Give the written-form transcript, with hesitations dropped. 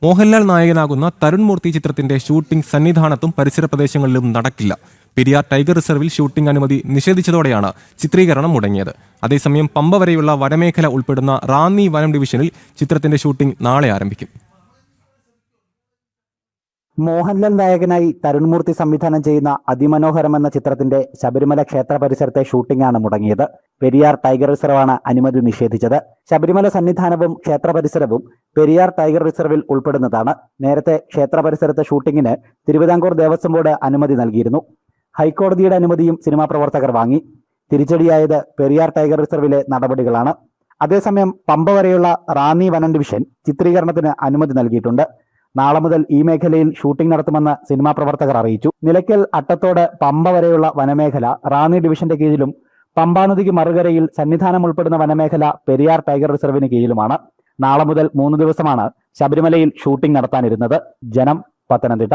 മോഹൻലാൽ നായകനാകുന്ന തരുൺ മൂർത്തി ചിത്രത്തിന്റെ ഷൂട്ടിംഗ് സന്നിധാനത്തും പരിസര പ്രദേശങ്ങളിലും നടക്കില്ല. പെരിയാർ ടൈഗർ റിസർവിൽ ഷൂട്ടിംഗ് അനുമതി നിഷേധിച്ചതോടെയാണ് ചിത്രീകരണം മുടങ്ങിയത്. അതേസമയം പമ്പ വരെയുള്ള വനമേഖല ഉൾപ്പെടുന്ന റാന്നി വനം ഡിവിഷനിൽ ചിത്രത്തിന്റെ ഷൂട്ടിംഗ് നാളെ ആരംഭിക്കും. മോഹൻലാൽ നായകനായി തരുൺമൂർത്തി സംവിധാനം ചെയ്യുന്ന അതിമനോഹരം എന്ന ചിത്രത്തിന്റെ ശബരിമല ക്ഷേത്ര പരിസരത്തെ ഷൂട്ടിംഗാണ് മുടങ്ങിയത്. പെരിയാർ ടൈഗർ റിസർവാണ് അനുമതി നിഷേധിച്ചത്. ശബരിമല സന്നിധാനവും ക്ഷേത്ര പരിസരവും പെരിയാർ ടൈഗർ റിസർവിൽ ഉൾപ്പെടുന്നതാണ്. നേരത്തെ ക്ഷേത്ര പരിസരത്തെ ഷൂട്ടിങ്ങിന് തിരുവിതാംകൂർ ദേവസ്വം ബോർഡ് അനുമതി നൽകിയിരുന്നു. ഹൈക്കോടതിയുടെ അനുമതിയും സിനിമാ പ്രവർത്തകർ വാങ്ങി. തിരിച്ചടിയായത് പെരിയാർ ടൈഗർ റിസർവിലെ നടപടികളാണ്. അതേസമയം പമ്പ വരെയുള്ള റാന്നി വനം ഡിവിഷൻ ചിത്രീകരണത്തിന് അനുമതി നൽകിയിട്ടുണ്ട്. നാളെ മുതൽ ഈ മേഖലയിൽ ഷൂട്ടിംഗ് നടത്തുമെന്ന് സിനിമാ പ്രവർത്തകർ അറിയിച്ചു. നിലയ്ക്കൽ അട്ടത്തോട് പമ്പ വരെയുള്ള വനമേഖല റാന്നി ഡിവിഷന്റെ കീഴിലും പമ്പാനദിക്ക് മറുകരയിൽ സന്നിധാനം ഉൾപ്പെടുന്ന വനമേഖല പെരിയാർ ടൈഗർ റിസർവിന് കീഴിലുമാണ്. നാളെ മുതൽ 3 ദിവസമാണ് ശബരിമലയിൽ ഷൂട്ടിംഗ് നടത്താനിരുന്നത്. ജനം, പത്തനംതിട്ട.